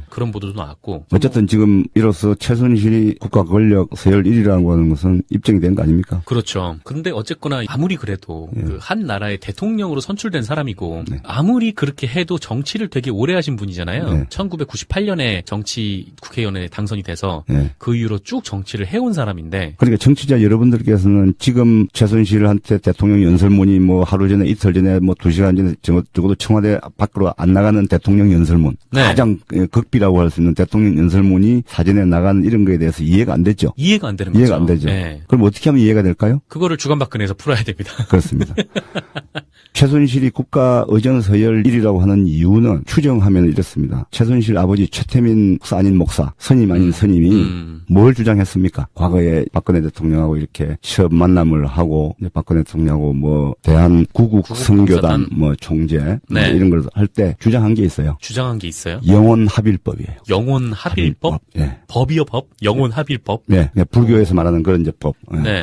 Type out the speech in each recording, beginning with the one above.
그런 보도도 나왔고. 어쨌든 지금 이로써 최순실이 국가 권력 서열 1위라고 하는 것은 입증이 된 거 아닙니까? 그렇죠. 그런데 어쨌거나 아무리 그래도 그 한 나라의 대통령으로 선출된 사람이고 아무리 그렇게 해도 정치를 되게 오래 하신 분이잖아요. 1998년에 정치 국회의원에 당선이 돼서 그 이후로 쭉 정치를 해온 사람인데. 그러니까 정치자 여러분들께서는 지금 최순실한테 대통령 연설문이 뭐 하루 전에 이틀 전에 뭐 2시간 전에 적어도 청와대 밖으로 안 나가는 대통령 연설문 가장 극비라고 할 수 있는 대통령 연설문이 사전에 나가는 이런 거에 대해서 이해가 안 됐죠. 이해가 안 되는 거죠. 이해가 안 되죠. 그럼 어떻게 하면 이해가 될까요? 그거를 주간박근혜에서 풀어야 됩니다. 그렇습니다. 최순실이 국가 의전 서열 1위라고 하는 이유는 추정하면 이렇습니다. 최순실 아버지 최태민 목사 아닌 목사, 선임 아닌 선임이 뭘 주장했습니까? 과거에 박근혜 대통령하고 이렇게 처음 만남을 하고 박근혜 대통령하고 뭐 대한 구국 선교단 뭐 총재 뭐 이런 걸 할 때 주장한 게 있어요. 주장한 게 있어요? 영혼 합일법이에요. 영혼 합일법? 법이요 법? 영혼 합일법? 네. 불교에서 말하는 그런 이제 법.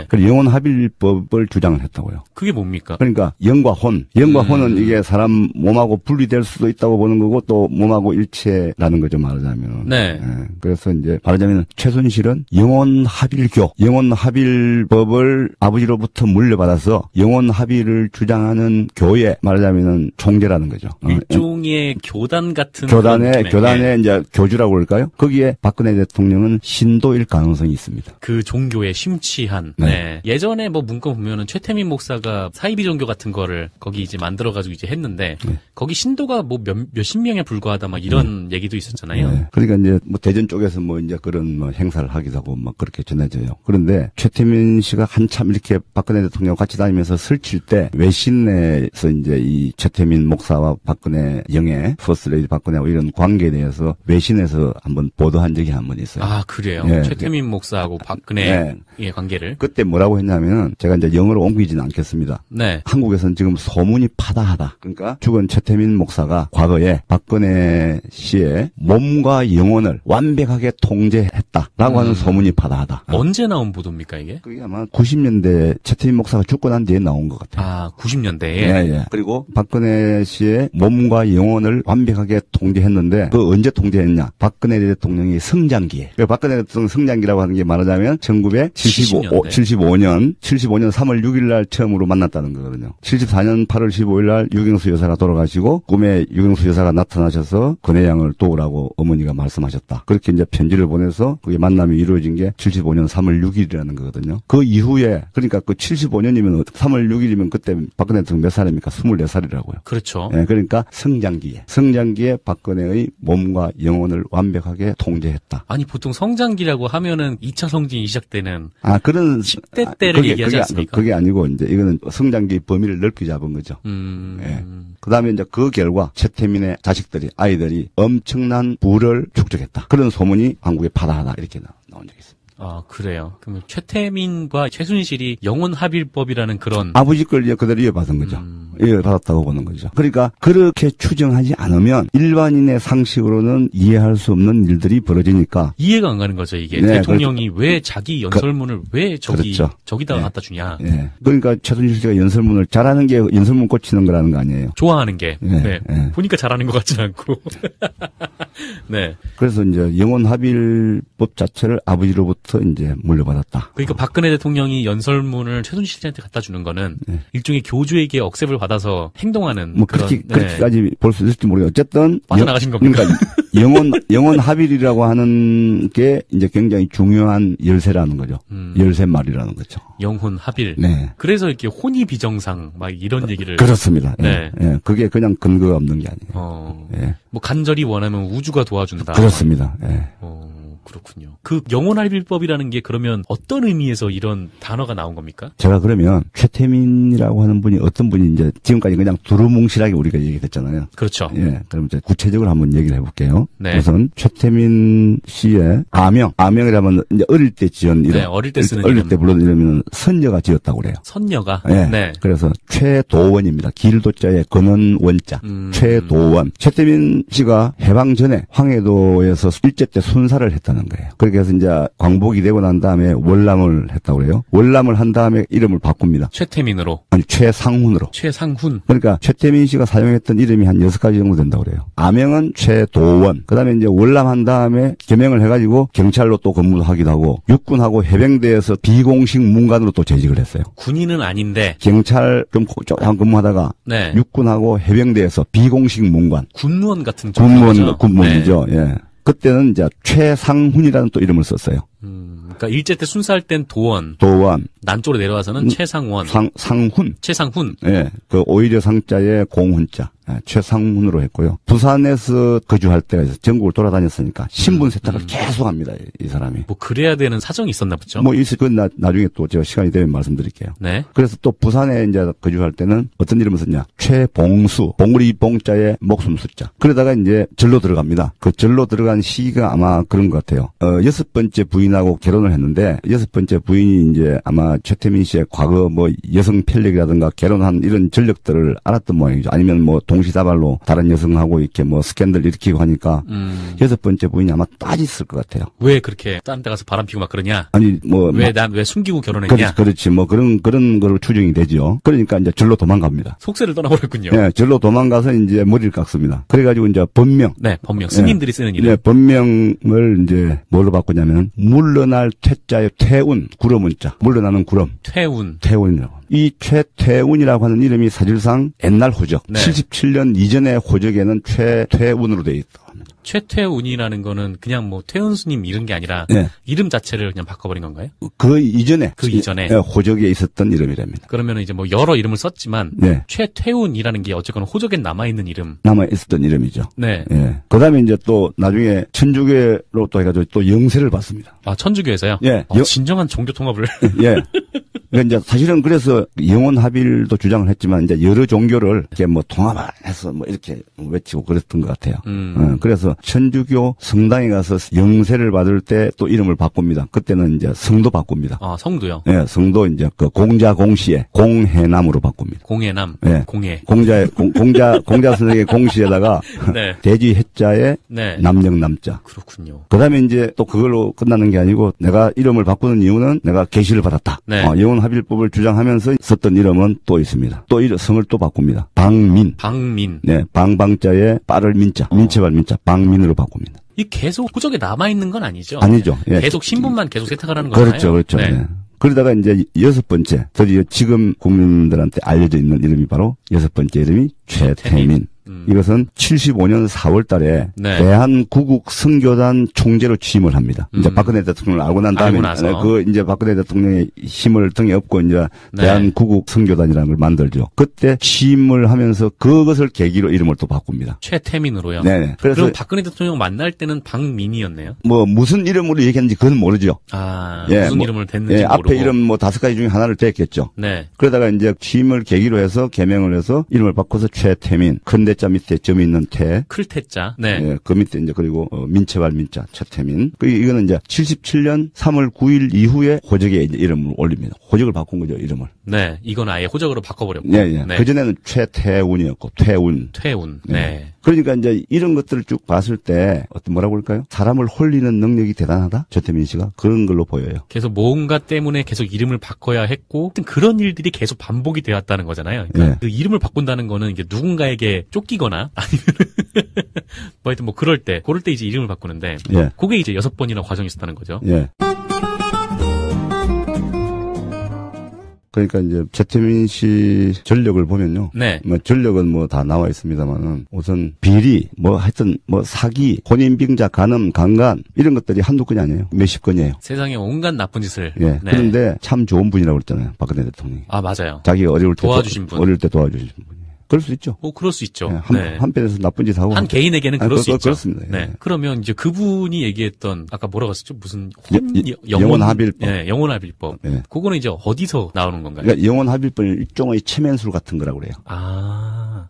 그래서 영혼 합일법을 주장을 했다고요. 그게 뭡니까? 그러니까 영과 혼. 영과 혼은 이게 사람 몸하고 분리될 수도 있다고 보는 거고 또 몸하고 일체라는 거죠, 말하자면. 그래서 이제 말하자면 최순실은 영혼 합일교, 영혼 합일법을 아버지로부터 물려받아서 영혼 합일을 주장하는 교회, 말하자면은 총재라는 거죠. 일종의 교단 같은 교단의 이제 교주라고 그럴까요? 거기에 박근혜 대통령은 신도일 가능성이 있습니다. 그 종교에 심취한. 예전에 뭐 문건 보면은 최태민 목사가 사이비 종교 같은 거를 거기 이제 만들어가지고 이제 했는데 거기 신도가 뭐 몇십 명에 불과하다 막 이런 얘기도 있었잖아요. 그러니까 이제 뭐 대전 쪽에서 뭐 이제 그런 뭐 행사를 하기도 하고 막 그렇게 전해져요. 그런데 최태민 씨가 한참 이렇게 박근혜 대통령 같이 다니면서 설칠 때 외신에서 이제 이 최태민 목사와 박근혜 영예 퍼스트레이디 박근혜하고 이런 관계에 대해서 외신에서 한번 보도한 적이 한 번 있어요. 아, 그래요? 최태민 목사하고 박근혜의 관계를? 그때 뭐라고 했냐면은 제가 이제 영어로 옮기지는 않겠습니다. 한국에서는 지금 소문이 파다하다. 그러니까 죽은 최태민 목사가 과거에 박근혜 씨의 몸과 영혼을 완벽하게 통제했다라고 하는 소문이 파다하다. 언제 나온 보도입니까, 이게? 그게 아마 90년대 최태민 목사가 죽고 난 뒤에 나온 것 같아요. 아, 90년대에? 그리고 박근혜 씨의 몸과 영혼을 완벽하게 통제했는데 그 언제 통제했냐? 박근혜 대통령이 성장기에. 박근혜 대통령 성장기라고 하는 게 말하자면 1975년 3월 6일 날 처음으로 만났다는 거거든요. 74년 8월 15일 날 유경수 여사가 돌아가시고 꿈에 유경수 여사가 나타나셔서 근혜양을 도우라고 어머니가 말씀하셨다. 그렇게 이제 편지를 보내서 그게 만남이 이루어진 게 75년 3월 6일이라는 거거든요. 그 이후에 그러니까 그 75년이면 3월 6일이면 그때 박근혜 대통령 몇 살입니까? 24살이라고요. 그렇죠. 그러니까 성장기에 박근혜의 몸과 영혼을 완벽하게 통제했다. 아니 보통 성장기라고 하면은 2차 성징이 시작되는 그런 10대 때를 얘기하지 않습니까? 그게 아니고 이제 이거는 성장기 범위를 넓게 잡은 거죠. 그다음에 이제 그 결과 최태민의 자식들이 아이들이 엄청난 부를 축적했다. 그런 소문이 한국에 파다하다 이렇게 나온 적이 있습니다. 아, 그래요. 그러면 최태민과 최순실이 영혼 합일법이라는 그런 아버지 걸 그대로 이어받은 거죠. 이어받았다고 보는 거죠. 그러니까 그렇게 추정하지 않으면 일반인의 상식으로는 이해할 수 없는 일들이 벌어지니까 이해가 안 가는 거죠. 이게 대통령이 왜 자기 연설문을 왜 저기다가 갖다 주냐. 그러니까 최순실 씨가 연설문을 잘하는 게 연설문 꽂히는 거라는 거 아니에요. 좋아하는 게. 보니까 잘하는 것 같지는 않고. 그래서 이제 영혼 합일법 자체를 아버지로부터 이제 물려받았다. 그러니까 박근혜 대통령이 연설문을 최순실 씨한테 갖다 주는 거는 일종의 교주에게 억셉을 받아서 행동하는 뭐 그렇게까지 볼 수 있을지 모르겠어요. 어쨌든 빠져나가신 겁니까? 그러니까 영혼 합일이라고 하는 게 이제 굉장히 중요한 열쇠라는 거죠. 열쇠 말이라는 거죠. 영혼 합일. 그래서 이렇게 혼이 비정상 막 이런 얘기를 그렇습니다. 그게 그냥 근거가 없는 게 아니에요. 뭐 간절히 원하면 우주가 도와준다. 그렇습니다. 그렇군요. 그 영혼합일법이라는 게 그러면 어떤 의미에서 이런 단어가 나온 겁니까? 제가 그러면 최태민이라고 하는 분이 어떤 분이 이제 지금까지 그냥 두루뭉실하게 우리가 얘기했잖아요. 그렇죠. 그럼 이제 구체적으로 한번 얘기를 해볼게요. 우선 최태민 씨의 아명이라면 이제 어릴 때 지은 이름. 어릴 때 쓰는 어릴 때 불러는 이름은 선녀가 지었다고 그래요. 선녀가? 그래서 최도원입니다. 길도자의 근원 원자. 최도원. 최태민 씨가 해방 전에 황해도에서 일제 때 순사를 했다는 했다는 거예요. 그렇게 해서 이제 광복이 되고 난 다음에 월남을 했다고 그래요. 월남을 한 다음에 이름을 바꿉니다. 최태민으로. 아니, 최상훈으로. 최상훈. 그러니까 최태민 씨가 사용했던 이름이 한 6가지 정도 된다고 그래요. 아명은 최도원. 그다음에 이제 월남한 다음에 개명을 해가지고 경찰로 또 근무도 하기도 하고 육군하고 해병대에서 비공식 문관으로 또 재직을 했어요. 군인은 아닌데 경찰 좀 조금 근무하다가 네. 육군하고 해병대에서 비공식 문관. 군무원 같은 군무원이죠. 네. 예. 그때는 이제 최상훈이라는 또 이름을 썼어요. 그러니까 일제 때 순사할 땐 도원. 남쪽으로 내려와서는 최상원. 상훈. 최상훈. 예. 그 오히려 상자에 공훈자. 최상훈으로 했고요. 부산에서 거주할 때가 있어서 전국을 돌아다녔으니까 신분 세탁을 계속 합니다. 이 사람이. 뭐 그래야 되는 사정이 있었나 보죠. 뭐 그건 나중에 또 제가 시간이 되면 말씀드릴게요. 네. 그래서 또 부산에 이제 거주할 때는 어떤 이름을 썼냐? 최봉수. 봉우리 봉자에 목숨 숫자. 그러다가 이제 절로 들어갑니다. 그 절로 들어간 시기가 아마 그런 것 같아요. 6번째 부인하고 결혼을 했는데 6번째 부인이 이제 아마 최태민 씨의 과거 뭐 여성 편력이라든가 결혼한 이런 전력들을 알았던 모양이죠. 아니면 뭐 동시다발로 다른 여성하고 이렇게 뭐 스캔들 일으키고 하니까 6번째 부인이 아마 따졌을 것 같아요. 왜 그렇게 딴 데 가서 바람 피고 막 그러냐? 아니 뭐 왜 숨기고 결혼했냐? 그렇지 뭐 그런 거로 추정이 되죠. 그러니까 이제 절로 도망갑니다. 속세를 떠나버렸군요. 네, 절로 도망가서 이제 머리를 깎습니다. 그래가지고 이제 법명. 네, 법명. 스님들이 쓰는 이름. 네, 법명을 이제 뭘로 바꾸냐면 물러날 퇴자의 퇴운, 구름은자. 물러나는 구름. 퇴운이라고. 이 최태운이라고 하는 이름이 사실상 옛날 호적. 네. 77년 이전의 호적에는 최태운으로 되어 있다. 최태운이라는 거는 그냥 뭐 태운 스님 이런 게 아니라 네. 이름 자체를 그냥 바꿔버린 건가요? 그 이전에 호적에 있었던 이름이랍니다. 그러면 이제 뭐 여러 이름을 썼지만 네. 최태운이라는 게 어쨌거나 호적에 남아있는 이름. 남아있었던 이름이죠. 네. 예. 그다음에 이제 또 나중에 천주교로 또 해가지고 또 영세를 받습니다. 아, 천주교에서요? 예. 진정한 종교 통합을. 예. 그러니까 이제 사실은 그래서 영원 합일도 주장을 했지만 이제 여러 종교를 이렇게 뭐 통합해서 뭐 이렇게 외치고 그랬던 것 같아요. 그래서 천주교 성당에 가서 영세를 받을 때 또 이름을 바꿉니다. 그때는 이제 성도 바꿉니다. 아, 성도요? 예, 성도 이제 그 공자 공시에 공해남으로 바꿉니다. 공해남. 예. 공해. 공자 선생의 공시에다가 네. 돼지 해자에 네. 남령 남자. 그렇군요. 그다음에 이제 또 그걸로 끝나는 게 아니고 내가 이름을 바꾸는 이유는 내가 계시를 받았다. 네. 영원 합일법을 주장하면서 썼던 이름은 또 있습니다. 또 성을 또 바꿉니다. 방민. 네, 방방자에 빠를 민자, 민체발 민자, 방민으로 바꿉니다. 이 계속 호적에 남아있는 건 아니죠? 아니죠. 예. 계속 신분만 계속 세탁하는 거잖아요. 그렇죠. 네. 예. 그러다가 이제 6번째, 드디어 지금 국민들한테 알려져 있는 이름이 바로 6번째 이름이 최태민. 이것은 75년 4월 달에 네. 대한구국 선교단 총재로 취임을 합니다. 이제 박근혜 대통령을 알고 난 다음에 이제 박근혜 대통령의 힘을 등에 업고 이제 네. 대한구국 선교단이라는 걸 만들죠. 그때 취임을 하면서 그것을 계기로 이름을 또 바꿉니다. 최태민으로요. 네. 그래서 그럼 박근혜 대통령 만날 때는 박민이었네요. 뭐 무슨 이름으로 얘기했는지 그건 모르죠. 아, 예, 무슨 이름을 댔는지 모르고. 앞에 이름 뭐 5가지 중에 하나를 댔겠죠. 네. 그러다가 이제 취임을 계기로 해서 개명을 해서 이름을 바꿔서 최태민. 큰 자 밑에 점이 있는 태. 클태자. 네. 예, 그 밑에 이제 그리고 민체발 민자 최태민. 이거는 이제 77년 3월 9일 이후에 호적에 이제 이름을 올립니다. 호적을 바꾼 거죠, 이름을. 네. 이건 아예 호적으로 바꿔버렸고. 네. 네. 그전에는 최태운이었고, 퇴운. 네. 그러니까 이제 이런 것들을 쭉 봤을 때 뭐라고 할까요? 사람을 홀리는 능력이 대단하다? 최태민 씨가 그런 걸로 보여요. 계속 뭔가 때문에 계속 이름을 바꿔야 했고 그런 일들이 계속 반복이 되었다는 거잖아요. 그러니까 네. 그 이름을 바꾼다는 거는 이게 누군가에게 쫓기거나 아니면 뭐 하여튼 뭐 그럴 때 이제 이름을 바꾸는데 예. 그게 이제 6번이나 과정이 있었다는 거죠. 예. 그러니까 이제 최태민 씨 전력을 보면요. 네. 뭐 전력은 뭐 다 나와 있습니다만은 우선 비리, 뭐 하여튼 뭐 사기, 혼인빙자, 간음, 강간 이런 것들이 한두 건이 아니에요. 몇십 건이에요. 세상에 온갖 나쁜 짓을. 예. 네. 그런데 참 좋은 분이라고 그랬잖아요. 박근혜 대통령이. 아, 맞아요. 자기가 어려울 때 도와주신 분. 어릴 때 도와주신 분. 그럴 수 있죠. 그럴 수 있죠. 예, 한편에서 나쁜 짓 하고. 한 개인에게는 그럴 수 있죠. 그렇습니다. 예. 네. 그러면 이제 그분이 얘기했던, 아까 뭐라고 했었죠? 무슨, 영원합일법. 네, 영원합일법. 예. 그거는 이제 어디서 나오는 건가요? 그러니까 영원합일법은 일종의 체면술 같은 거라고 그래요. 아.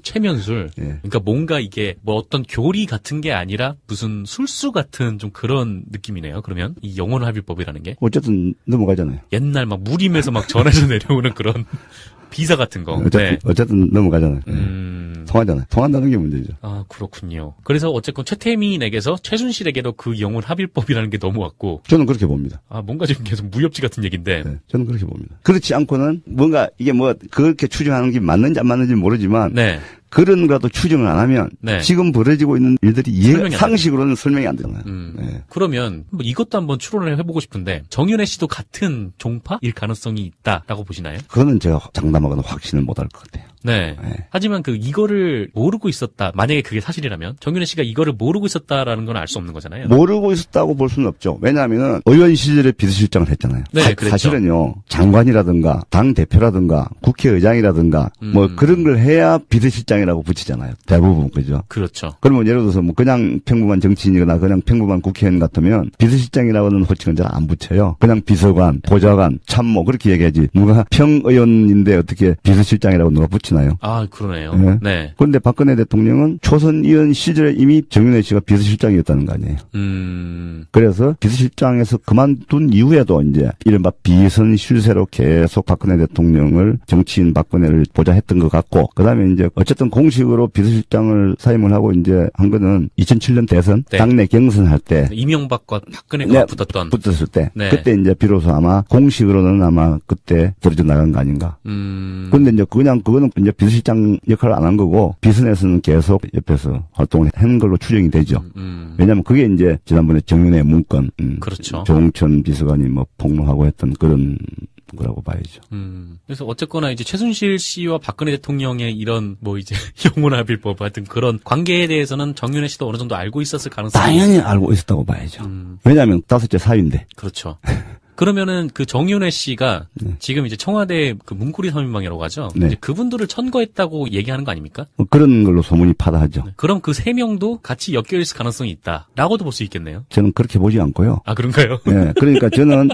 체면술. 예. 그러니까 뭔가 이게 뭐 어떤 교리 같은 게 아니라 무슨 술수 같은 좀 그런 느낌이네요. 그러면 이 영원합일법이라는 게. 어쨌든 넘어가잖아요. 옛날 막 무림에서 막 전해져 내려오는 그런. 비서 같은 거. 어쨌든 넘어가잖아요. 통하잖아요. 통한다는 게 문제죠. 아, 그렇군요. 그래서 어쨌건 최태민에게서 최순실에게도 그 영혼 합일법이라는 게 넘어왔고. 저는 그렇게 봅니다. 아, 뭔가 지금 계속 무협지 같은 얘기인데. 네, 저는 그렇게 봅니다. 그렇지 않고는 뭔가 이게 뭐 그렇게 추정하는 게 맞는지 안 맞는지 모르지만. 네. 그런 거라도 추정을 안 하면 지금 벌어지고 있는 일들이 상식으로는 설명이 안 되잖아요. 네. 그러면 뭐 이것도 한번 추론을 해보고 싶은데 정윤회 씨도 같은 종파일 가능성이 있다라고 보시나요? 그거는 제가 장담하거나 확신을 못할 것 같아요. 네. 하지만 이거를 모르고 있었다. 만약에 그게 사실이라면 정윤회 씨가 이거를 모르고 있었다라는 건 알 수 없는 거잖아요. 모르고 있었다고 볼 수는 없죠. 왜냐하면 의원 시절에 비서실장을 했잖아요. 네, 사실은요. 장관이라든가 당 대표라든가 국회의장이라든가 뭐 그런 걸 해야 비서실장이라고 붙이잖아요. 대부분 그죠. 그렇죠. 그러면 예를 들어서 뭐 그냥 평범한 정치인이거나 그냥 평범한 국회의원 같으면 비서실장이라고는 호칭은 잘 안 붙여요. 그냥 비서관, 보좌관, 참모 그렇게 얘기하지. 누가 평의원인데 어떻게 비서실장이라고 누가 붙이나요? 아, 그러네요. 네. 네. 그런데 박근혜 대통령은 초선 의원 시절에 이미 정윤회 씨가 비서실장이었다는 거 아니에요. 그래서 비서실장에서 그만둔 이후에도 이제 이른바 비선 실세로 계속 박근혜 대통령을 정치인 박근혜를 보좌했던 것 같고, 그다음에 이제 어쨌든 공식으로 비서실장을 사임을 하고 이제 한 거는 2007년 대선 당내 경선할 때 이명박과 박근혜가 붙었을 때 그때 이제 비로소 아마 공식으로는 아마 그때 벌어져 나간 거 아닌가. 그런데 이제 그거는 이제 비서실장 역할을 안 한 거고 비선에서는 계속 옆에서 활동을 한 걸로 추정이 되죠. 왜냐하면 그게 이제 지난번에 정윤회 문건, 그렇죠. 조홍천 비서관이 뭐 폭로하고 했던 그런 거라고 봐야죠. 그래서 어쨌거나 이제 최순실 씨와 박근혜 대통령의 이런 뭐 이제 영혼합일법 같은 그런 관계에 대해서는 정윤회 씨도 어느 정도 알고 있었을 가능성이 당연히 알고 있었다고 봐야죠. 왜냐하면 다섯째 사위인데. 그렇죠. 그러면은 그 정윤회 씨가 지금 이제 청와대 그 문고리 3인방이라고 하죠. 이제 그분들을 천거했다고 얘기하는 거 아닙니까? 그런 걸로 소문이 파다하죠. 그럼 그 3명도 같이 엮여 있을 가능성이 있다라고도 볼 수 있겠네요. 저는 그렇게 보지 않고요. 아, 그런가요? 네, 그러니까 저는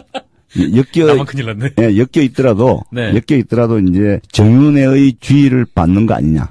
나만 큰일 났네. 예, 엮여 있더라도 이제 정윤회의 주의를 받는 거 아니냐.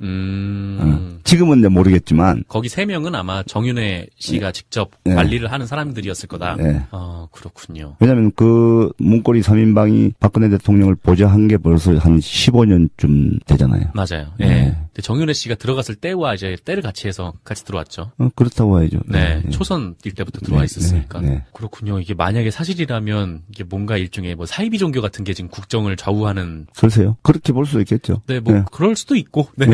지금은 이제 모르겠지만 거기 3명은 아마 정윤회 씨가 직접 관리를 하는 사람들이었을 거다. 아, 그렇군요. 왜냐하면 그 문고리 3인방이 박근혜 대통령을 보좌한 게 벌써 한 15년쯤 되잖아요. 맞아요. 예. 근데 정윤회 씨가 들어갔을 때와 이제 때를 같이 해서 같이 들어왔죠. 그렇다고 해야죠. 네. 초선일 때부터 들어와 있었으니까. 그렇군요. 이게 만약에 사실이라면 이게 뭔가 일종의 뭐 사이비 종교 같은 게 지금 국정을 좌우하는. 글쎄요. 그렇게 볼 수도 있겠죠. 네, 그럴 수도 있고. 네.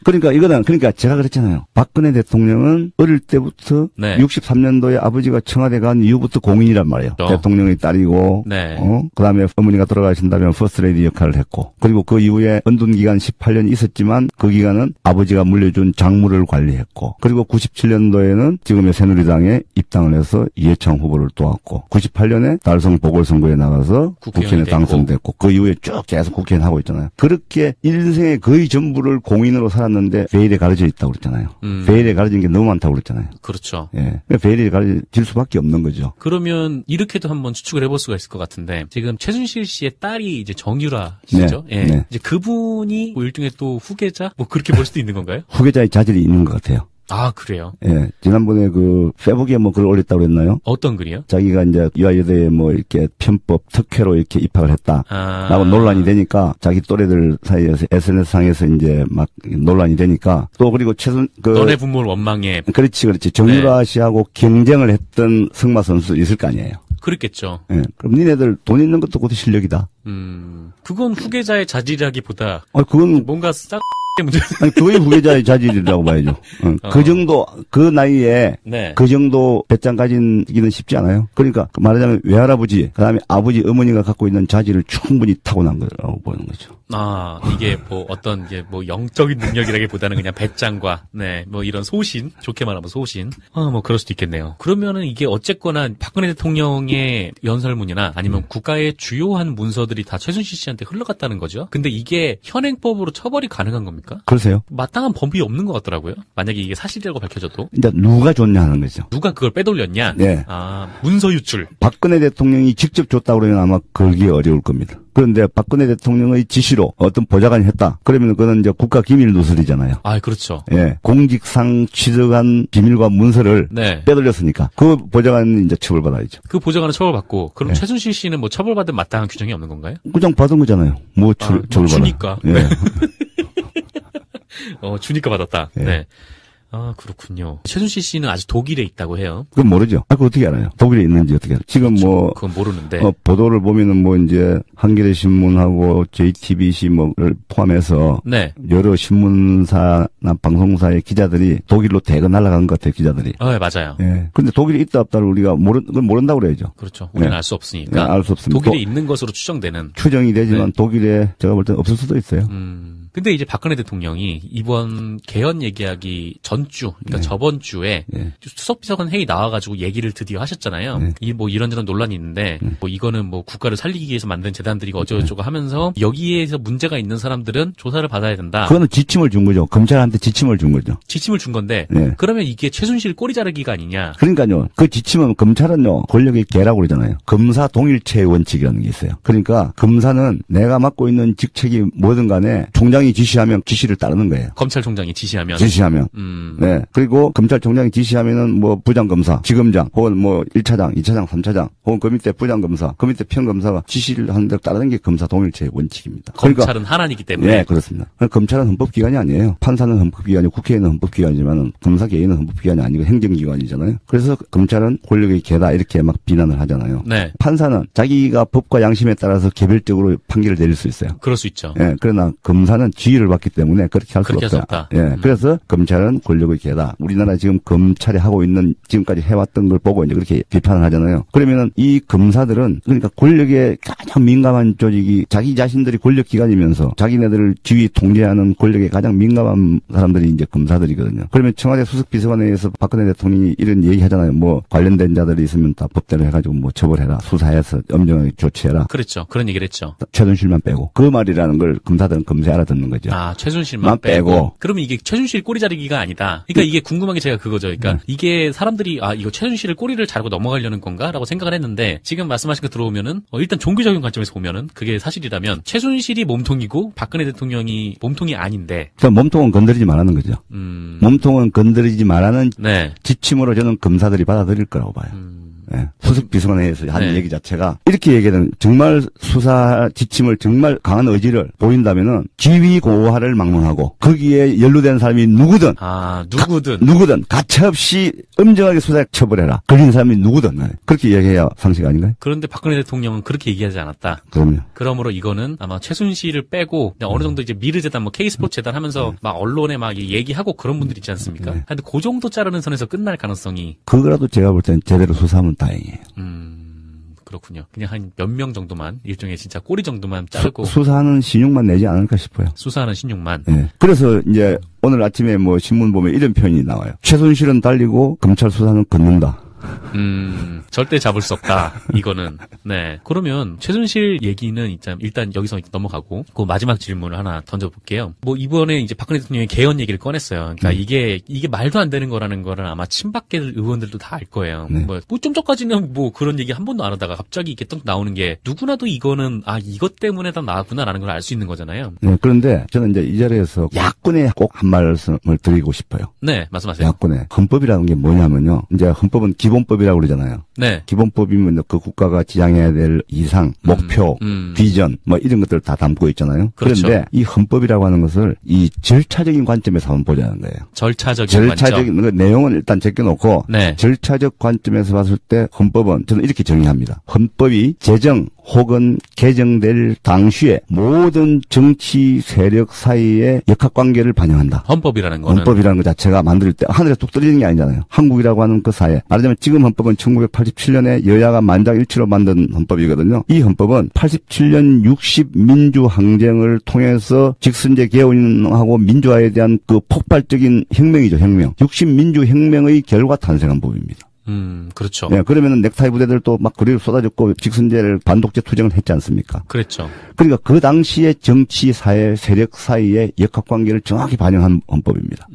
그러니까 제가 그랬잖아요. 박근혜 대통령은 어릴 때부터 63년도에 아버지가 청와대 간 이후부터 공인이란 말이에요. 대통령의 딸이고, 그다음에 어머니가 돌아가신다면 퍼스트레이디 역할을 했고, 그리고 그 이후에 은둔 기간 18년 있었지만 그 기간은 아버지가 물려준 작물을 관리했고, 그리고 97년도에는 지금의 새누리당에 입당을 해서 이해창 후보를 도왔고, 98년에 달성 보궐선거에 나가서 국회의원에 당선됐고, 그 이후에 쭉 계속 국회의원 하고 있잖아요. 그렇게 인생의 거의 전부를 공인으로 살았는데 베일에 가려져 있다고 그랬잖아요. 베일에 가려진 게 너무 많다고 그랬잖아요. 그렇죠. 예. 베일에 가려질 수밖에 없는 거죠. 그러면 이렇게도 한번 추측을 해볼 수가 있을 것 같은데 지금 최순실 씨의 딸이 이제 정유라 씨죠. 이제 그분이 뭐 일종의 또 후계자 뭐 그렇게 볼 수도 있는 건가요? 후계자의 자질이 있는 것 같아요. 아, 그래요? 예. 지난번에 페북에 뭐 글을 올렸다고 그랬나요? 어떤 글이요? 자기가 이제 유아여대에 뭐 이렇게 편법 특혜로 이렇게 입학을 했다. 라고 논란이 되니까 자기 또래들 사이에서 SNS상에서 이제 막 논란이 되니까 또 그리고 너네 부모를 원망해. 그렇지. 정유라 씨하고 경쟁을 했던 승마 선수 있을 거 아니에요. 그렇겠죠. 예. 그럼 니네들 돈 있는 것도 그것도 실력이다. 그건 후계자의 자질이라기보다. 그건 뭔가 문제. 아니, 그게 후계자의 자질이라고 봐야죠. 그 정도, 그 나이에, 그 정도 배짱 가진기는 쉽지 않아요. 그러니까, 말하자면 외할아버지, 그 다음에 아버지, 어머니가 갖고 있는 자질을 충분히 타고난 거라고 보는 거죠. 아, 이게 뭐 어떤 이게 뭐 영적인 능력이라기보다는 그냥 배짱과, 뭐 이런 소신, 좋게 말하면 소신. 뭐 그럴 수도 있겠네요. 그러면은 이게 어쨌거나 박근혜 대통령의 연설문이나 아니면 국가의 주요한 문서들이 다 최순실 씨한테 흘러갔다는 거죠. 근데 이게 현행법으로 처벌이 가능한 겁니까? 글쎄요. 마땅한 범위 없는 것 같더라고요. 만약에 이게 사실이라고 밝혀져도. 이제 누가 줬냐 하는 거죠. 누가 그걸 빼돌렸냐? 네. 문서 유출. 박근혜 대통령이 직접 줬다고 그러면 아마 걸기 어려울 겁니다. 그런데 박근혜 대통령의 지시로 어떤 보좌관이 했다. 그러면 그거는 이제 국가기밀 누설이잖아요. 아, 그렇죠. 예. 공직상 취득한 비밀과 문서를 네. 빼돌렸으니까 그 보좌관은 이제 처벌받아야죠. 그 보좌관은 처벌받고 그럼 네. 최순실 씨는 뭐 처벌받은 마땅한 규정이 없는 건가요? 그냥 받은 거잖아요. 뭐 처벌받아. 주니까. 예. 주니까 받았다. 예. 네. 아, 그렇군요. 최순실 씨는 아직 독일에 있다고 해요. 그건 모르죠. 그거 어떻게 알아요? 독일에 있는지 어떻게 알아요? 지금 뭐. 그건 모르는데. 보도를 보면은 뭐 이제 한겨레 신문하고 JTBC 뭐를 포함해서. 네. 여러 신문사나 방송사의 기자들이 독일로 대거 날아간 것 같아요, 기자들이. 네, 맞아요. 예. 근데 독일에 있다 없다를 우리가 그건 모른다고 그래야죠. 그렇죠. 우리는 알 수 없으니까. 알 수 없습니다. 독일에 있는 것으로 추정되는. 추정이 되지만 독일에 제가 볼 때는 없을 수도 있어요. 근데 이제 박근혜 대통령이 이번 개헌 얘기하기 전주, 그러니까 저번 주에 수석비서관 회의 나와가지고 얘기를 드디어 하셨잖아요. 뭐 이런저런 논란이 있는데, 뭐 이거는 뭐 국가를 살리기 위해서 만든 재단들이고 어쩌고저쩌고 하면서 여기에서 문제가 있는 사람들은 조사를 받아야 된다. 그거는 지침을 준 거죠. 검찰한테 지침을 준 거죠. 지침을 준 건데, 그러면 이게 최순실 꼬리 자르기가 아니냐. 그러니까요. 그 지침은 검찰은요, 권력의 개라고 그러잖아요. 검사 동일체 원칙이라는 게 있어요. 그러니까 검사는 내가 맡고 있는 직책이 뭐든 간에 총장이 지시하면 지시를 따르는 거예요. 검찰총장이 지시하면. 네. 그리고 검찰총장이 지시하면은 뭐 부장검사, 지검장, 혹은 뭐 1차장, 2차장, 3차장, 혹은 그 밑에 부장검사, 그 밑에 평검사가 지시를 하는 대로 따르는 게 검사 동일체의 원칙입니다. 검찰은 그러니까, 하나이기 때문에. 네, 그렇습니다. 검찰은 헌법기관이 아니에요. 판사는 헌법기관이고 국회의는 헌법기관이지만 검사 개인은 헌법기관이 아니고 행정기관이잖아요. 그래서 검찰은 권력의 개다 이렇게 막 비난을 하잖아요. 네. 판사는 자기가 법과 양심에 따라서 개별적으로 판결을 내릴 수 있어요. 그럴 수 있죠. 네, 그러나 검사는 지휘를 받기 때문에 그렇게 할 수가 없다. 예, 그래서 검찰은 권력의 개다. 우리나라 지금 검찰이 하고 있는 지금까지 해왔던 걸 보고 이제 그렇게 비판을 하잖아요. 그러면은 이 검사들은 그러니까 권력에 가장 민감한 조직이 자기 자신들이 권력기관이면서 자기네들을 지휘 통제하는 권력에 가장 민감한 사람들이 이제 검사들이거든요. 그러면 청와대 수석비서관회에서 박근혜 대통령이 이런 얘기 하잖아요. 뭐 관련된 자들이 있으면 다 법대로 해가지고 뭐 처벌해라. 수사해서 엄정하게 조치해라. 그렇죠. 그런 얘기를 했죠. 최순실만 빼고. 그 말이라는 걸 검사들은 검사에 알아듣는 거죠. 아, 최순실만 빼고. 그러면 이게 최순실 꼬리 자르기가 아니다. 그러니까 이게 궁금한 게 제가 그거죠. 그러니까 이게 사람들이 이거 최순실을 꼬리를 자르고 넘어가려는 건가라고 생각을 했는데 지금 말씀하신 거 들어오면은 일단 종교적인 관점에서 보면은 그게 사실이라면 최순실이 몸통이고 박근혜 대통령이 몸통이 아닌데. 그러니까 몸통은 건드리지 말라는 거죠. 몸통은 건드리지 말라는 지침으로 저는 검사들이 받아들일 거라고 봐요. 네. 수석비서관회에서 한 얘기 자체가 이렇게 얘기하는 정말 수사 지침을 정말 강한 의지를 보인다면은 지휘고하를 막론하고 거기에 연루된 사람이 누구든 누구든 가차없이 엄정하게 수사에 처벌해라. 걸린 사람이 누구든 그렇게 얘기해야 상식 아닌가요? 그런데 박근혜 대통령은 그렇게 얘기하지 않았다. 그럼요. 그러므로 이거는 아마 최순실을 빼고 그냥 어느 정도 이제 미르재단 뭐 K스포츠 재단 하면서 막 언론에 막 얘기하고 그런 분들 있지 않습니까? 근데 그 정도 자르는 선에서 끝날 가능성이. 그거라도 제가 볼 때는 제대로 수사하면 다행이에요. 그렇군요. 그냥 한 몇 명 정도만 일종의 진짜 꼬리 정도만 자르고 수사하는 신용만 내지 않을까 싶어요. 수사하는 신용만. 네. 그래서 이제 오늘 아침에 뭐 신문 보면 이런 표현이 나와요. 최순실은 달리고 검찰 수사는 걷는다. 절대 잡을 수 없다. 이거는. 네. 그러면 최순실 얘기는 일단 여기서 넘어가고 그 마지막 질문을 하나 던져볼게요. 뭐 이번에 이제 박근혜 대통령이 개헌 얘기를 꺼냈어요. 그러니까 이게 말도 안 되는 거라는 거를 아마 친박계 의원들도 다 알 거예요. 뭐 좀 전까지는 뭐 그런 얘기 한 번도 안 하다가 갑자기 이게 딱 나오는 게 누구나도 이거는 이것 때문에 다 나왔구나라는 걸 알 수 있는 거잖아요. 네. 그런데 저는 이제 이 자리에서 야권에 꼭 한 말씀을 드리고 싶어요. 네. 말씀하세요. 야권에 헌법이라는 게 뭐냐면요. 이제 헌법은 기본법이라고 그러잖아요. 네. 기본법이면 그 국가가 지향해야 될 이상, 목표, 비전, 뭐 이런 것들을 다 담고 있잖아요. 그렇죠. 그런데 이 헌법이라고 하는 것을 이 절차적인 관점에서 한번 보자는 거예요. 절차적인 관점. 내용은 일단 제껴놓고 절차적 관점에서 봤을 때 헌법은 저는 이렇게 정의합니다. 헌법이 제정 혹은 개정될 당시에 모든 정치 세력 사이의 역학관계를 반영한다. 헌법이라는 거는. 헌법이라는 것 자체가 만들 때 하늘에 뚝 떨어지는 게 아니잖아요. 한국이라고 하는 그 사회. 말하자면 지금 헌법은 1987년에 여야가 만장일치로 만든 헌법이거든요. 이 헌법은 87년 60민주항쟁을 통해서 직선제 개헌하고 민주화에 대한 그 폭발적인 혁명이죠. 혁명. 60민주혁명의 결과 탄생한 법입니다. 그렇죠. 예, 그러면은 넥타이 부대들도 막 그리로 쏟아졌고 직선제를 반독재 투쟁을 했지 않습니까? 그랬죠. 그러니까 그 당시에 정치, 사회, 세력 사이의 역학관계를 정확히 반영한 헌법입니다.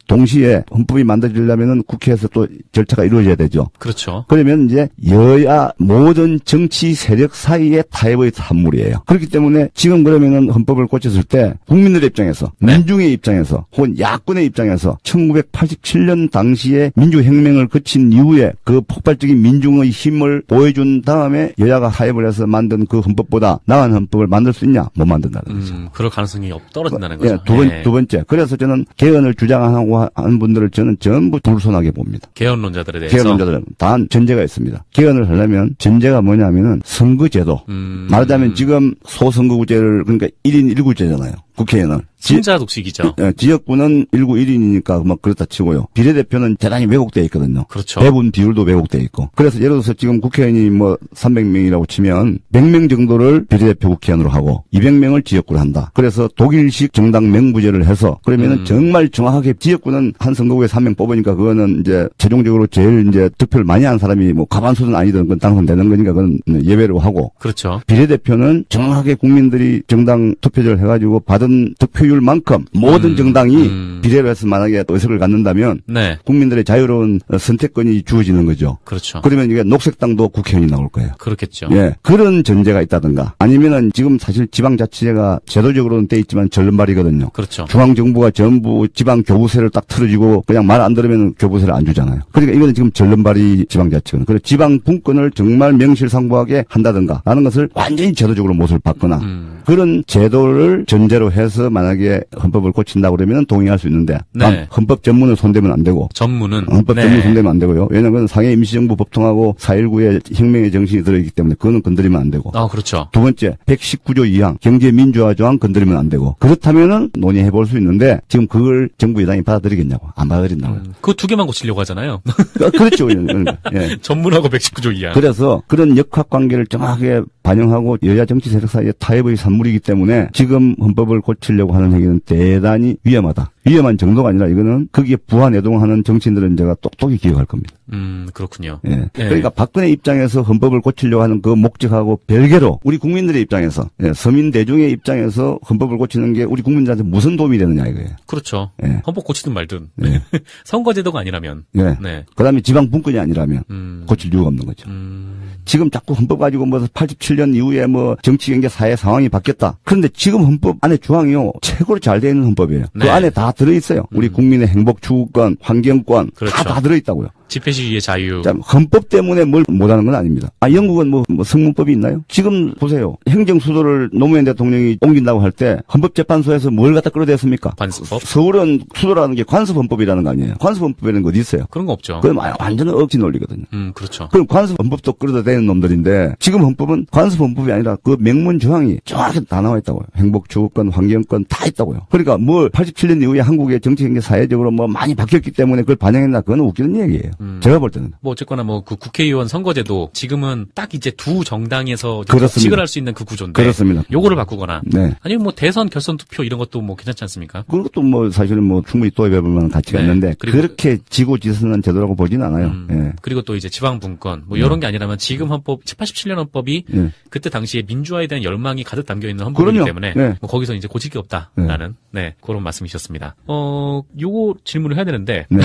동시에 헌법이 만들어지려면은 국회에서 또 절차가 이루어져야 되죠. 그렇죠. 그러면 이제 여야 모든 정치 세력 사이의 타협의 산물이에요. 그렇기 때문에 지금 그러면은 헌법을 고쳤을 때 국민들의 입장에서, 네. 민중의 입장에서, 혹은 야권의 입장에서 1987년 당시에 민주혁명을 거친 이후에 그 폭발적인 민중의 힘을 보여준 다음에 여야가 타협을 해서 만든 그 헌법보다 나은 헌법을 만들 수 있냐? 못 만든다는 거죠. 그럴 가능성이 떨어진다는 거죠. 예, 두 번째. 그래서 저는 개헌을 주장하고 하는 분들을 저는 전부 불손하게 봅니다. 개헌론자들에 대해서. 개헌론자들은 단 전제가 있습니다. 개헌을 하려면 전제가 뭐냐면은 선거제도. 말하자면 지금 소선거구제를 그러니까 1인 1구제잖아요. 국회에는. 승자 독식이죠. 지역구는 1구 1인이니까 막 그렇다 치고요. 비례대표는 대단히 왜곡되어 있거든요. 그렇죠. 배분 비율도 왜곡되어 있고. 그래서 예를 들어서 지금 국회의원이 뭐 300명이라고 치면 100명 정도를 비례대표 국회의원으로 하고 200명을 지역구로 한다. 그래서 독일식 정당 명부제를 해서 그러면은 정말 정확하게 지역구는 한 선거구에 3명 뽑으니까 그거는 이제 최종적으로 제일 이제 득표를 많이 한 사람이 뭐 가반수든 아니든 그건 당선되는 거니까 그건 예외로 하고. 그렇죠. 비례대표는 정확하게 국민들이 정당 투표제를 해가지고 받은 득표율만큼 모든 정당이 비례로 해서 만약에 의석을 갖는다면 네. 국민들의 자유로운 선택권이 주어지는 거죠. 그렇죠. 그러면 이게 녹색당도 국회의원이 나올 거예요. 그렇겠죠. 예, 그런 전제가 있다든가 아니면은 지금 사실 지방자치제가 제도적으로는 돼 있지만 절름발이거든요. 그렇죠. 중앙정부가 전부 지방 교부세를 딱 틀어주고 그냥 말 안 들으면 교부세를 안 주잖아요. 그러니까 이거는 지금 절름발이 지방자치거든요. 그래서 지방 분권을 정말 명실상부하게 한다든가 라는 것을 완전히 제도적으로 못을 받거나 그런 제도를 전제로 해서 만약에 헌법을 고친다고 그러면 동의할 수 있는데 네. 헌법 전문을 손대면 안 되고 전문은 헌법 네. 전문 손대면 안 되고요. 왜냐하면 상해 임시정부 법통하고 4.19의 혁명의 정신이 들어있기 때문에 그거는 건드리면 안 되고. 그렇죠. 두 번째 119조 2항 경제민주화 조항 건드리면 안 되고. 그렇다면은 논의해 볼 수 있는데 지금 그걸 정부 여당이 받아들이겠냐고. 안 받아들인다고요. 그 두 개만 고치려고 하잖아요. 그렇죠. 예. 전문하고 119조 이하. 그래서 그런 역학관계를 정확하게 반영하고 여야 정치 세력 사이의 타협의 산물이기 때문에 지금 헌법을 고치려고 하는 행위는 대단히 위험하다. 위험한 정도가 아니라 이거는 거기에 부하내동하는 정치인들은 제가 똑똑히 기억할 겁니다. 그렇군요. 예. 네. 그러니까 박근혜 입장에서 헌법을 고치려고 하는 그 목적하고 별개로 우리 국민들의 입장에서 서민 대중의 입장에서 헌법을 고치는 게 우리 국민들한테 무슨 도움이 되느냐 이거예요. 그렇죠. 예. 헌법 고치든 말든 예. 선거제도가 아니라면. 예. 네. 그다음에 지방 분권이 아니라면 고칠 이유가 없는 거죠. 지금 자꾸 헌법 가지고 뭐 87년 이후에 뭐 정치, 경제, 사회 상황이 바뀌었다. 그런데 지금 헌법 안에 조항이요 최고로 잘 되어 있는 헌법이에요. 네. 그 안에 다 들어있어요. 우리 국민의 행복 추구권, 환경권 그렇죠. 다 들어있다고요. 집회 시위의 자유. 자, 헌법 때문에 뭘 못하는 건 아닙니다. 영국은 뭐 성문법이 있나요? 지금 보세요. 행정수도를 노무현 대통령이 옮긴다고 할 때 헌법재판소에서 뭘 갖다 끌어댔습니까? 관습법? 서울은 수도라는 게 관습헌법이라는 거 아니에요. 관습헌법이라는 거 어디 있어요? 그런 거 없죠. 그건 완전 억지 논리거든요. 그렇죠. 그럼 관습헌법도 끌어대는 놈들인데 지금 헌법은 관습헌법이 아니라 그 명문 조항이 정확히 다 나와 있다고요. 행복추구권, 환경권 다 있다고요. 그러니까 뭘 87년 이후에 한국의 정치, 경제, 사회적으로 뭐 많이 바뀌었기 때문에 그걸 반영했나 그건 웃기는 얘기예요. 제가 볼 때는. 뭐 어쨌거나 뭐 그 국회의원 선거제도 지금은 딱 이제 두 정당에서 그렇습니다. 독식을 할 수 있는 그 구조인데. 그렇습니다. 요거를 바꾸거나. 네. 아니면 뭐 대선 결선 투표 이런 것도 뭐 괜찮지 않습니까? 그것도 뭐 사실은 뭐 충분히 도입해볼 만한 가치가 네. 있는데 그리고 그렇게 지고지순한 제도라고 보진 않아요. 예. 그리고 또 이제 지방분권 뭐 이런 게 아니라면 지금 헌법 87년 헌법이 그때 당시에 민주화에 대한 열망이 가득 담겨 있는 헌법이기 그럼요. 때문에 네. 뭐 거기서 이제 고칠 게 없다라는 네 그런 말씀이셨습니다. 요거 질문을 해야 되는데. 네.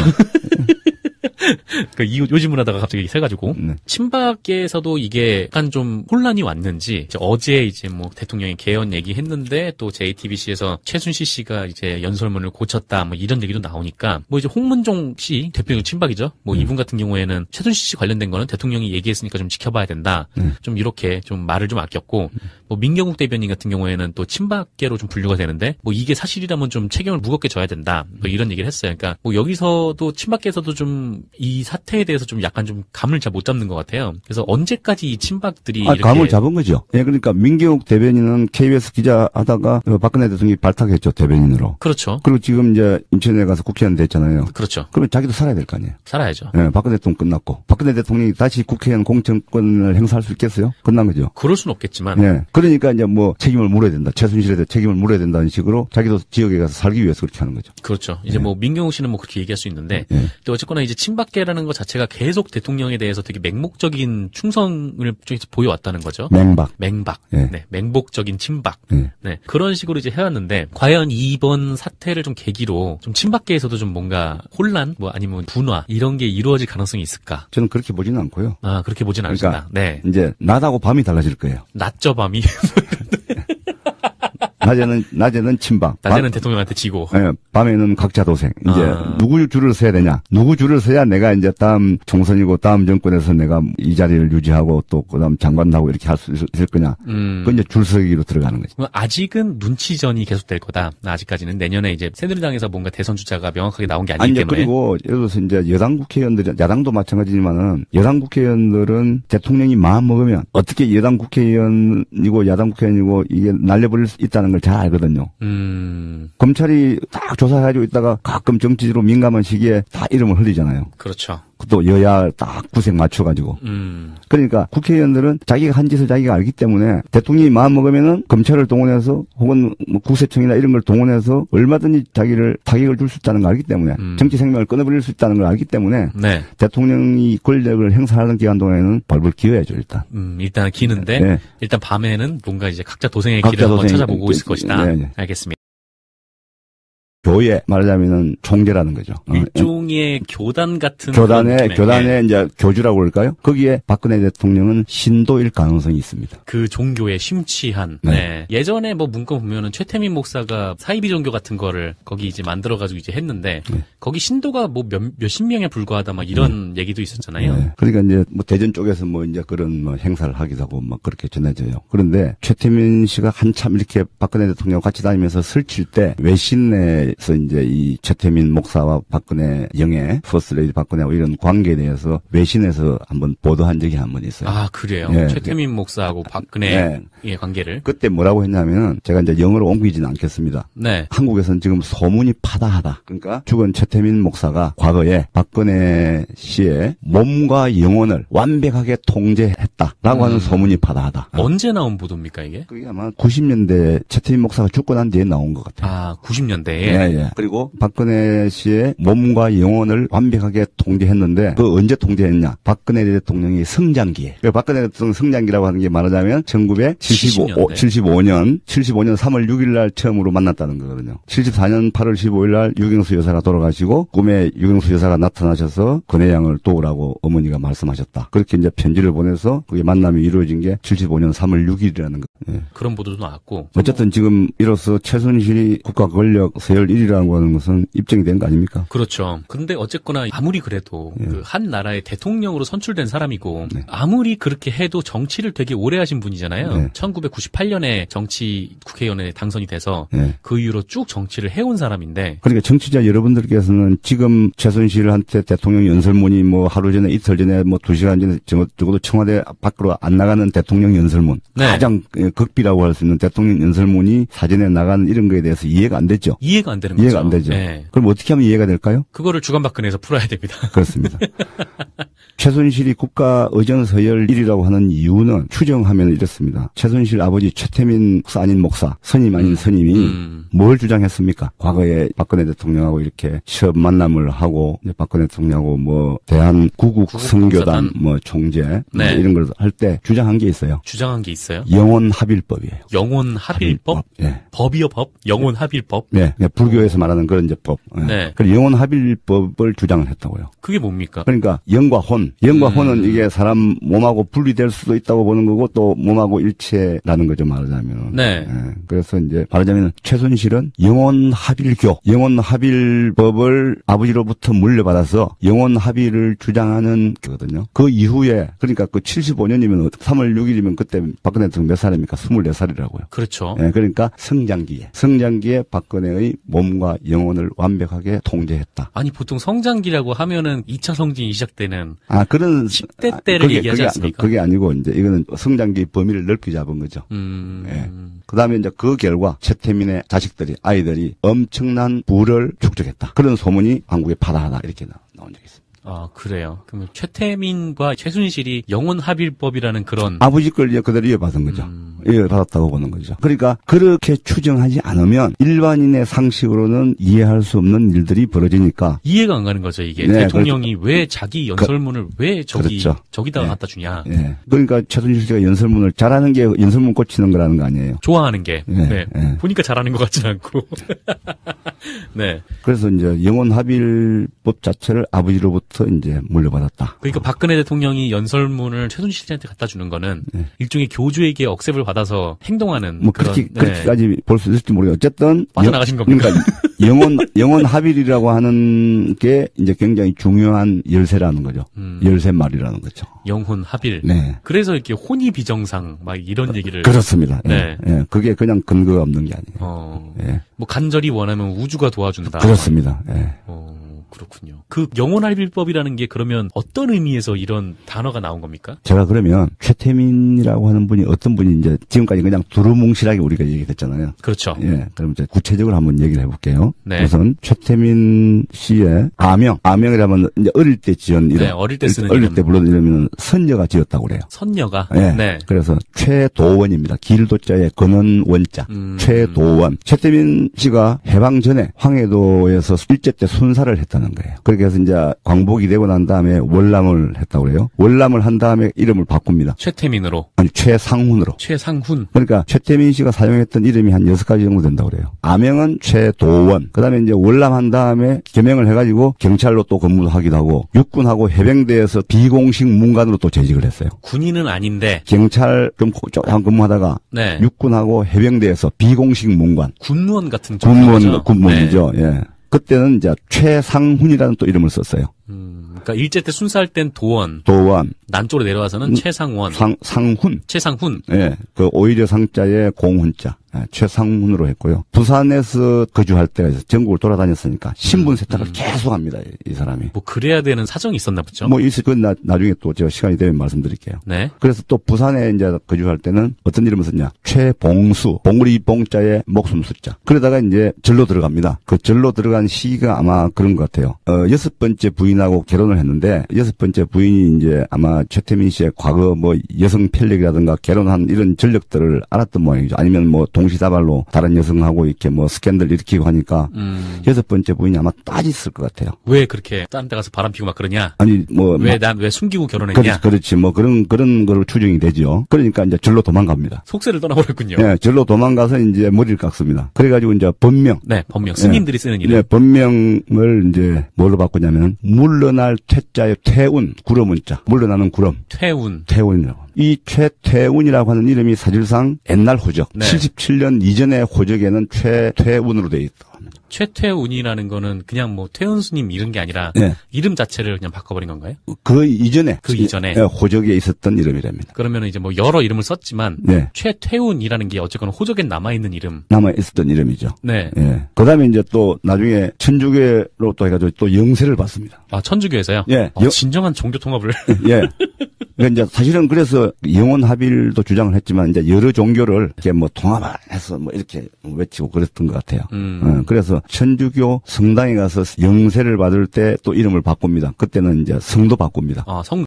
요 질문하다가 갑자기 세가지고 네. 친박에서도 이게 약간 좀 혼란이 왔는지 어제 이제 뭐 대통령이 개헌 얘기했는데 또 JTBC에서 최순실 씨가 이제 연설문을 고쳤다 뭐 이런 얘기도 나오니까 뭐 이제 홍문종 씨 대표님 친박이죠. 뭐 이분 같은 경우에는 최순실 씨 관련된 거는 대통령이 얘기했으니까 좀 지켜봐야 된다. 좀 이렇게 좀 말을 좀 아꼈고 뭐 민경욱 대변인 같은 경우에는 또 친박계로 좀 분류가 되는데 뭐 이게 사실이라면 좀 책임을 무겁게 져야 된다. 뭐 이런 얘기를 했어요. 그러니까 뭐 여기서도 친박계에서도 좀 이 사태에 대해서 좀 약간 좀 감을 잘 못 잡는 것 같아요. 그래서 언제까지 이 친박들이 이렇게 감을 잡은 거죠. 예, 그러니까 민경욱 대변인은 KBS 기자 하다가 박근혜 대통령이 발탁했죠, 대변인으로. 그렇죠. 그리고 지금 이제 인천에 가서 국회의원 됐잖아요. 그렇죠. 그러면 자기도 살아야 될 거 아니에요. 살아야죠. 예, 박근혜 대통령 끝났고 박근혜 대통령이 다시 국회의원 공천권을 행사할 수 있겠어요? 끝난 거죠. 그럴 수는 없겠지만. 예. 그러니까 이제 뭐 책임을 물어야 된다. 최순실에 대해 책임을 물어야 된다는 식으로 자기도 지역에 가서 살기 위해서 그렇게 하는 거죠. 그렇죠. 이제 뭐 민경욱 씨는 뭐 그렇게 얘기할 수 있는데 또 어쨌거나 이제 친박 친박계라는 것 자체가 계속 대통령에 대해서 되게 맹목적인 충성을 보여왔다는 거죠. 맹박. 예. 네, 맹목적인 친박. 예. 네, 그런 식으로 이제 해왔는데 과연 이번 사태를 좀 계기로 좀 친박계에서도 좀 뭔가 혼란, 뭐 아니면 분화 이런 게 이루어질 가능성이 있을까? 저는 그렇게 보지는 않고요. 아, 그렇게 보진 않습니다. 그러니까 네, 이제 낮하고 밤이 달라질 거예요. 낮저 밤이. 낮에는 친박. 낮에는 대통령한테 지고. 예, 밤에는 각자 도생. 이제 누구 줄을 서야 되냐? 누구 줄을 서야 내가 이제 다음 총선이고 다음 정권에서 내가 이 자리를 유지하고 또 그다음 장관도 하고 이렇게 할 수 있을 거냐? 그건 이제 줄서기로 들어가는 거죠. 아직은 눈치전이 계속될 거다. 아직까지는 내년에 이제 새누리당에서 뭔가 대선 주자가 명확하게 나온 게 아니기 때문에. 그리고 예를 들어서 이제 여당 국회의원들이 야당도 마찬가지지만은 여당 국회의원들은 대통령이 마음 먹으면 어떻게 여당 국회의원이고 야당 국회의원이고 이게 날려버릴 수 있다는 걸 잘 알거든요. 검찰이 딱 조사해가지고 있다가 가끔 정치적으로 민감한 시기에 다 이름을 흘리잖아요. 그렇죠. 또 여야 딱 구색 맞춰가지고. 그러니까 국회의원들은 자기가 한 짓을 자기가 알기 때문에 대통령이 마음 먹으면은 검찰을 동원해서 혹은 뭐 국세청이나 이런 걸 동원해서 얼마든지 자기를 타격을 줄 수 있다는 걸 알기 때문에 정치 생명을 끊어버릴 수 있다는 걸 알기 때문에 네. 대통령이 권력을 행사하는 기간 동안에는 벌벌 기어야죠 일단. 일단 기는데 네. 일단 밤에는 뭔가 이제 각자 도생의 길을 한번 찾아보고 있을 것이다. 네. 알겠습니다. 교회 말하자면은 총재라는 거죠. 일종의 교단 같은 교단의 이제 교주라고 그럴까요? 거기에 박근혜 대통령은 신도일 가능성이 있습니다. 그 종교에 심취한. 네. 예전에 뭐 문건 보면은 최태민 목사가 사이비 종교 같은 거를 거기 이제 만들어가지고 이제 했는데 거기 신도가 뭐 몇십 명에 불과하다 막 이런 얘기도 있었잖아요. 네. 그러니까 이제 뭐 대전 쪽에서 뭐 이제 그런 뭐 행사를 하기도 하고 막 그렇게 전해져요. 그런데 최태민 씨가 한참 이렇게 박근혜 대통령 같이 다니면서 설칠 때 외신에 그래서 이제 이 최태민 목사와 박근혜 영예, 퍼스트레이디 박근혜하고 이런 관계에 대해서 외신에서 한번 보도한 적이 한 번 있어요. 아, 그래요? 네. 최태민 목사하고 박근혜의 관계를? 그때 뭐라고 했냐면은 제가 이제 영어로 옮기지는 않겠습니다. 네. 한국에서는 지금 소문이 파다하다. 그러니까 죽은 최태민 목사가 과거에 박근혜 씨의 몸과 영혼을 완벽하게 통제했다라고 하는 소문이 파다하다. 언제 나온 보도입니까, 이게? 그게 아마 90년대 최태민 목사가 죽고 난 뒤에 나온 것 같아요. 아, 90년대에? 예. 그리고 박근혜 씨의 몸과 영혼을 완벽하게 통제했는데 그 언제 통제했냐? 박근혜 대통령이 성장기에. 박근혜 대통령 성장기라고 하는 게 말하자면 1975년 3월 6일 날 처음으로 만났다는 거거든요. 74년 8월 15일 날 유경수 여사가 돌아가시고 꿈에 유경수 여사가 나타나셔서 근혜양을 도우라고 어머니가 말씀하셨다. 그렇게 이제 편지를 보내서 그게 만남이 이루어진 게 75년 3월 6일이라는 거. 예. 그런 보도도 나왔고. 어쨌든 지금 이로써 최순실이 국가 권력 서열 1위라고 하는 것은 입증이 된 거 아닙니까? 그렇죠. 근데 어쨌거나 아무리 그래도 그 한 나라의 대통령으로 선출된 사람이고 아무리 그렇게 해도 정치를 되게 오래 하신 분이잖아요. 1998년에 정치 국회의원에 당선이 돼서 그 이후로 쭉 정치를 해온 사람인데. 그러니까 정치자 여러분들께서는 지금 최순실한테 대통령 연설문이 뭐 하루 전에 이틀 전에 뭐 2시간 전에 적어도 청와대 밖으로 안 나가는 대통령 연설문. 가장 극비라고 할 수 있는 대통령 연설문이 사전에 나간 이런 거에 대해서 이해가 안 됐죠. 이해가 안 되는 거죠. 이해가 안 되죠. 네. 그럼 어떻게 하면 이해가 될까요? 그거를 주간박근혜에서 풀어야 됩니다. 그렇습니다. 최순실이 국가 의전 서열 1위라고 하는 이유는 추정하면 이렇습니다. 최순실 아버지 최태민 목사 아닌 목사, 선임 아닌 선임이 뭘 주장했습니까? 과거에 박근혜 대통령하고 이렇게 처음 만남을 하고 박근혜 대통령하고 뭐 대한 구국 선교단 뭐 총재 뭐 이런 걸 할 때 주장한 게 있어요. 주장한 게 있어요? 영혼 합일법이에요. 영혼 합일법? 예. 법이요, 법? 영혼 합일법? 네. 불교에서 말하는 그런 이제 법. 네. 그래서 영혼 합일법을 주장을 했다고요. 그게 뭡니까? 그러니까 영과 혼은 이게 사람 몸하고 분리될 수도 있다고 보는 거고 또 몸하고 일체라는 거죠, 말하자면. 네. 그래서 이제 말하자면 최순실은 영혼 합일법을 아버지로부터 물려받아서 영혼 합일을 주장하는 거거든요. 그 이후에 그러니까 그 75년이면 3월 6일이면 그때 박근혜 대통령 몇 살입니까? 24살이라고요. 그렇죠. 그러니까 성장기에 박근혜의 몸과 영혼을 완벽하게 통제했다. 아니 보통 성장기라고 하면은 2차 성징이 시작되는 그런 10대 때를 얘기하지 않습니까? 그게 아니고 이제 이거는 성장기 범위를 넓게 잡은 거죠. 그다음에 이제 그 결과 최태민의 아이들이 엄청난 부를 축적했다. 그런 소문이 한국에 파다하다 이렇게 나온 적이 있습니다. 아, 그래요. 그러면 최태민과 최순실이 영혼 합일법이라는 그런 아버지 걸 그대로 이어받은 거죠. 예, 받았다고 보는 거죠. 그러니까 그렇게 추정하지 않으면 일반인의 상식으로는 이해할 수 없는 일들이 벌어지니까 이해가 안 가는 거죠. 이게 네, 대통령이 왜 자기 연설문을 왜 그렇죠. 저기다가 네. 갖다 주냐. 예. 그러니까 최순실 씨가 연설문을 잘하는 게 연설문 꽂히는 거라는 거 아니에요. 좋아하는 게. 네, 네. 네. 보니까 잘하는 것 같지는 않고. 네. 그래서 이제 영혼합일법 자체를 아버지로부터 이제 물려받았다. 그러니까 박근혜 대통령이 연설문을 최순실 씨한테 갖다 주는 거는 네. 일종의 교주에게 억셉을 받아서 행동하는 뭐 그런 그렇게까지 볼 수 있을지 모르겠어요. 어쨌든 빠져나가신 겁니까? 그러니까 영혼 합일이라고 하는 게 이제 굉장히 중요한 열쇠라는 거죠. 열쇠말이라는 거죠. 영혼 합일. 네. 그래서 이렇게 혼이 비정상 막 이런 얘기를 그렇습니다. 네. 예. 예. 그게 그냥 근거가 없는 게 아니에요. 예. 뭐 간절히 원하면 우주가 도와준다. 그렇습니다. 예. 그렇군요. 그 영혼합일법이라는 게 그러면 어떤 의미에서 이런 단어가 나온 겁니까? 제가 그러면 최태민이라고 하는 분이 어떤 분이 이제 지금까지 그냥 두루뭉실하게 우리가 얘기했잖아요. 그렇죠. 예. 그럼 이제 구체적으로 한번 얘기를 해볼게요. 네. 우선 최태민 씨의 아명이라면 이제 어릴 때 지은 이름. 네, 어릴 때 쓰는 어릴 이름. 때 불렀는 이름은 선녀가 지었다고 그래요. 선녀가? 예. 네. 그래서 최도원입니다. 길도자에 근원 원자. 최도원. 최태민 씨가 해방 전에 황해도에서 일제 때 순사를 했다는 거예요. 그렇게 해서 이제 광복이 되고 난 다음에 월남을 했다고 그래요. 월남을 한 다음에 이름을 바꿉니다. 최태민으로? 아니, 최상훈으로. 최상훈. 그러니까 최태민 씨가 사용했던 이름이 한 6가지 정도 된다고 그래요. 아명은 최도원. 그 다음에 이제 월남한 다음에 개명을 해가지고 경찰로 또 근무도 하기도 하고 육군하고 해병대에서 비공식 문관으로 또 재직을 했어요. 군인은 아닌데 경찰 좀 조금 근무하다가 네. 육군하고 해병대에서 비공식 문관. 군무원 같은 군무원이죠. 네. 예. 그때는 이제 최상훈이라는 또 이름을 썼어요. 그러니까 일제 때 순사할 땐 도원. 남쪽으로 내려와서는 최상원. 상훈. 최상훈. 예. 그 오히려 상자에 공훈자. 예, 최상훈으로 했고요. 부산에서 거주할 때가 있어요. 전국을 돌아다녔으니까 신분 세탁을 계속합니다. 이 사람이. 뭐 그래야 되는 사정이 있었나 보죠. 뭐 있을 건 나중에 또 제가 시간이 되면 말씀드릴게요. 네. 그래서 또 부산에 이제 거주할 때는 어떤 이름을 썼냐? 최봉수. 봉우리 봉자에 목숨 숫자. 그러다가 이제 절로 들어갑니다. 그 절로 들어간 시기가 아마 그런 것 같아요. 6번째 부인하고 결혼을 했는데 6번째 부인이 이제 아마 최태민 씨의 과거 뭐 여성 편력이라든가 결혼한 이런 전력들을 알았던 모양이죠. 아니면 뭐 동시다발로 다른 여성하고 이렇게 뭐 스캔들 일으키고 하니까 6번째 부인이 아마 따졌을 것 같아요. 왜 그렇게 다른 데 가서 바람 피고 막 그러냐? 아니 뭐 왜 숨기고 결혼했냐? 그렇지 뭐 그런 거로 추정이 되죠. 그러니까 이제 절로 도망갑니다. 속세를 떠나버렸군요. 네, 절로 도망가서 이제 머리를 깎습니다. 그래가지고 이제 법명. 네, 법명. 스님들이 쓰는 이름. 네, 법명을 이제 뭘로 바꾸냐면 물러날 퇴자의 퇴운, 구름은자. 물러나는 구름. 퇴운이라고. 이 최퇴운이라고 하는 이름이 사실상 옛날 호적. 네. 77년 이전의 호적에는 최퇴운으로 돼 있다. 최퇴운이라는 거는 그냥 뭐 퇴운 스님 이런 게 아니라 네. 이름 자체를 그냥 바꿔버린 건가요? 그 이전에 호적에 있었던 이름이랍니다. 그러면 이제 뭐 여러 이름을 썼지만 네. 최퇴운이라는 게 어쨌거나 호적에 남아있는 이름. 남아있었던 이름이죠. 네. 예. 그 다음에 이제 또 나중에 천주교로 또 해가지고 또 영세를 받습니다. 아, 천주교에서요? 예. 진정한 종교 통합을. 예. 그러니까 이제 사실은 그래서 영혼합일도 주장을 했지만 이제 여러 종교를 이렇게 뭐 통합해서 뭐 이렇게 외치고 그랬던 것 같아요. 그래서 천주교 성당에 가서 영세를 받을 때 또 이름을 바꿉니다. 그때는 이제 성도 바꿉니다. 아, 성